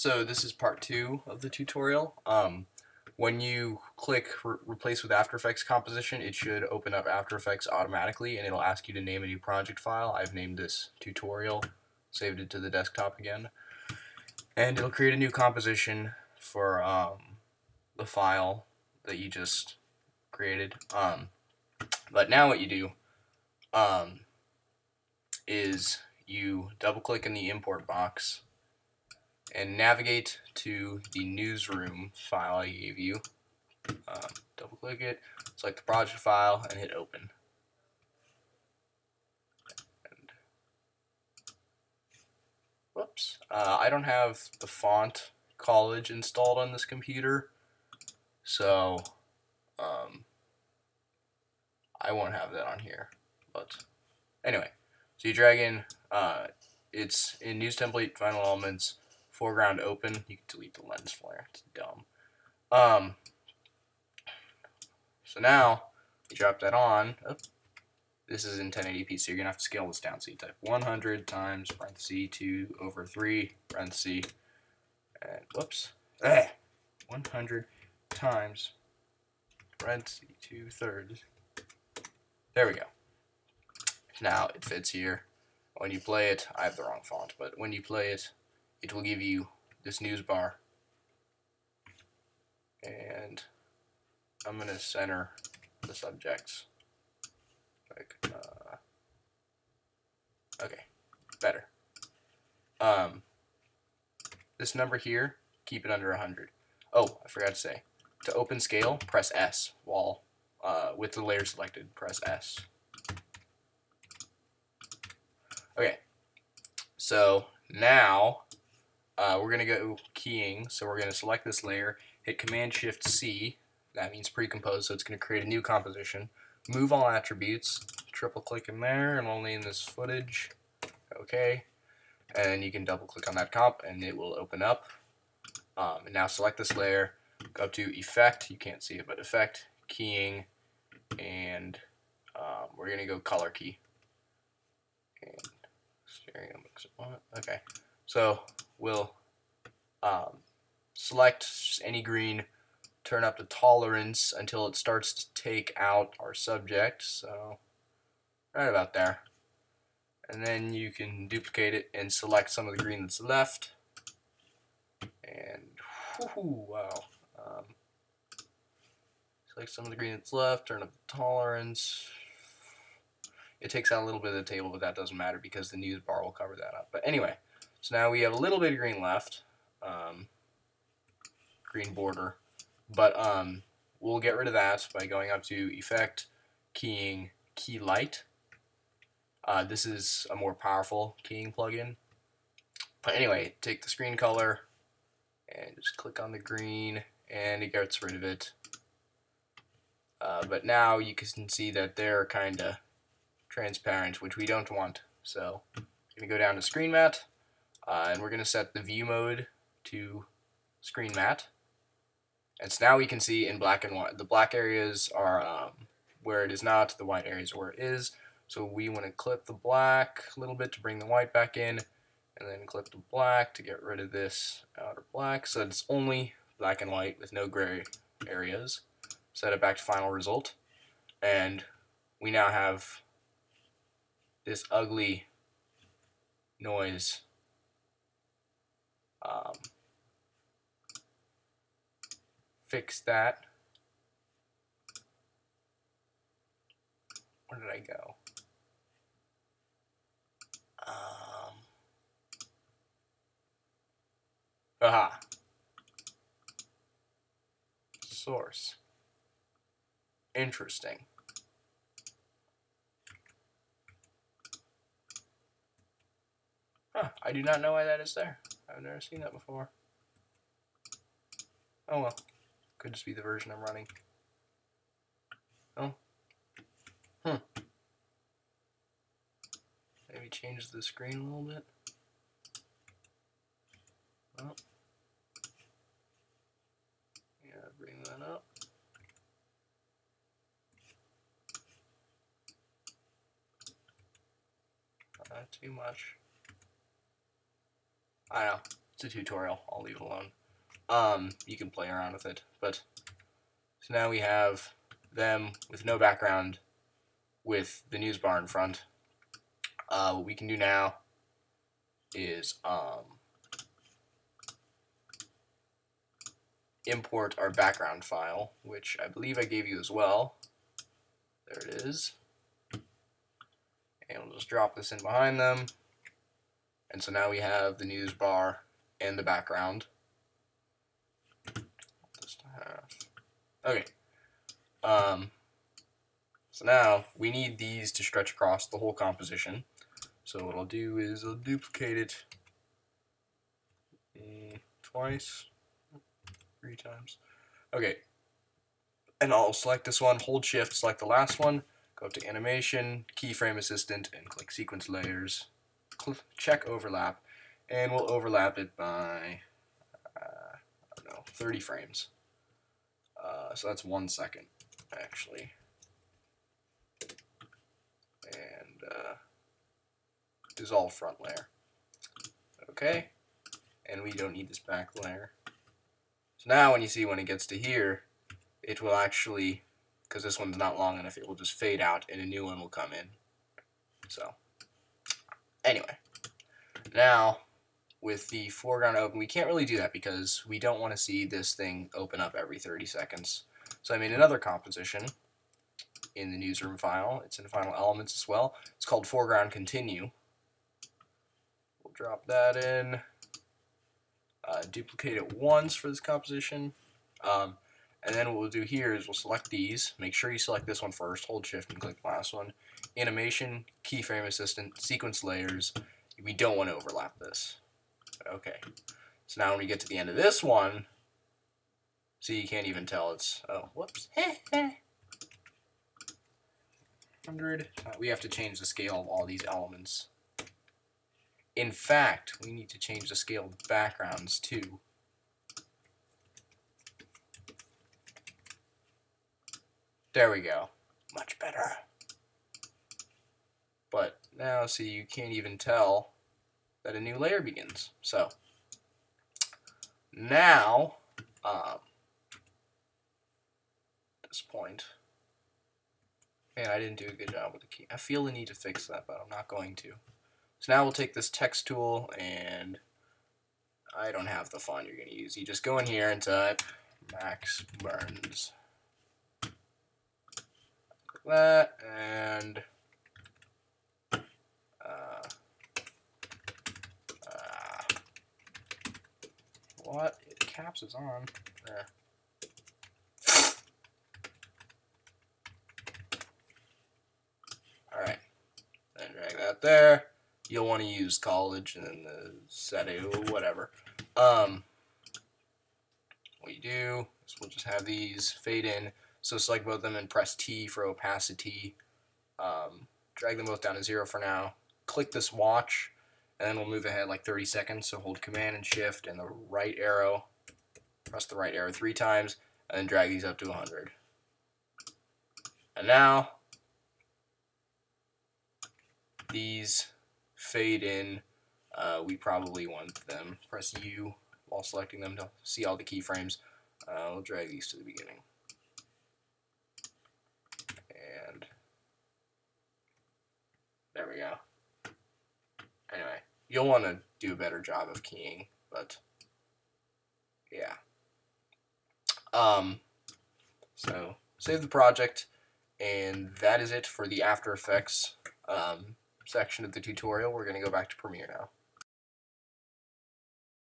So this is part 2 of the tutorial. When you click replace with After Effects composition, it should open up After Effects automatically, and it'll ask you to name a new project file. I've named this tutorial, saved it to the desktop again, and it'll create a new composition for the file that you just created. But now what you do is you double click in the import box and navigate to the newsroom file I gave you. Double click it, select the project file, and hit open. And, whoops, I don't have the font college installed on this computer, so I won't have that on here. But anyway, so you drag in, it's in News Template, Final Elements, Foreground Open. You can delete the lens flare, it's dumb. So now you drop that on. This is in 1080p, so you're gonna have to scale this down. So you type 100 times parenthesis 2/3 parenthesis, and whoops, 100 times parenthesis 2/3. There we go. Now it fits here. When you play it, I have the wrong font, but when you play it, it will give you this news bar. And I'm going to center the subjects. Like, okay, better. This number here, keep it under 100. Oh, I forgot to say, to open scale, press S while with the layer selected. Press S. Okay, so now we're going to go keying. So we're going to select this layer, hit Command-Shift-C. That means pre-compose, so it's going to create a new composition. Move all attributes, triple click in there, and only in this footage. Okay, and you can double click on that comp, and it will open up. And now select this layer, go up to Effect, you can't see it, but Effect, Keying, and we're going to go Color Key. And stereo mix it. Okay, so we'll select any green, turn up the tolerance until it starts to take out our subject, so right about there. And then you can duplicate it and select some of the green that's left. And wow. Select some of the green that's left, turn up the tolerance. It takes out a little bit of the table, but that doesn't matter because the news bar will cover that up. But anyway, so now we have a little bit of green left. Green border. But we'll get rid of that by going up to Effect, Keying, Key Light. This is a more powerful keying plugin. But anyway, take the screen color and just click on the green, and it gets rid of it. But now you can see that they're kind of transparent, which we don't want. So I'm going to go down to Screen Matte, and we're going to set the view mode to Screen Matte. And so now we can see in black and white. The black areas are where it is not, the white areas are where it is. So we want to clip the black a little bit to bring the white back in, and then clip the black to get rid of this outer black. So it's only black and white with no gray areas. Set it back to final result. And we now have this ugly noise. Fix that. Where did I go? Aha. Source. Interesting. Huh, I do not know why that is there. I've never seen that before. Oh well. Could just be the version I'm running. Oh. Maybe change the screen a little bit. Oh. Yeah, bring that up. Not too much. I know. It's a tutorial. I'll leave it alone. You can play around with it. But so now we have them with no background with the news bar in front. What we can do now is import our background file, which I believe I gave you as well. There it is. And we'll just drop this in behind them. And so now we have the news bar and the background. Okay. So now we need these to stretch across the whole composition. So what I'll do is I'll duplicate it twice, 3 times. Okay. And I'll select this one, hold shift, select the last one, go up to animation, keyframe assistant, and click sequence layers. Check overlap, and we'll overlap it by, I don't know, 30 frames. So that's 1 second, actually. And dissolve front layer. Okay, and we don't need this back layer. So now when it gets to here, it will actually, because this one's not long enough, it will just fade out and a new one will come in. So, anyway, now with the foreground open, we can't really do that because we don't want to see this thing open up every 30 seconds. So I made another composition in the newsroom file. It's in Final Elements as well. It's called Foreground Continue. We'll drop that in, duplicate it once for this composition, and then what we'll do here is we'll select these. Make sure you select this one first, hold shift and click the last one. Animation, keyframe assistant, sequence layers. We don't want to overlap this. Okay, so now when we get to the end of this one, see, you can't even tell it's, oh, whoops. 100. We have to change the scale of all these elements. In fact, we need to change the scale of backgrounds too. There we go. Much better. But now, see, you can't even tell that a new layer begins. So now, at this point, man, I didn't do a good job with the key. I feel the need to fix that, but I'm not going to. So now we'll take this text tool, and I don't have the font you're going to use. You just go in here and type Max Burns. Like that, and what? Caps is on. Alright, then drag that there. You'll want to use college and then the setting or whatever. What you do is we'll just have these fade in. So select both of them and press T for opacity. Drag them both down to 0 for now. Click this watch, and then we'll move ahead like 30 seconds. So hold Command and Shift and the right arrow. Press the right arrow 3 times, and then drag these up to 100. And now these fade in. We probably want them. Press U while selecting them to see all the keyframes. We'll drag these to the beginning. And there we go. Anyway, you'll want to do a better job of keying, but yeah. So save the project, and that is it for the After Effects section of the tutorial. We're going to go back to Premiere now.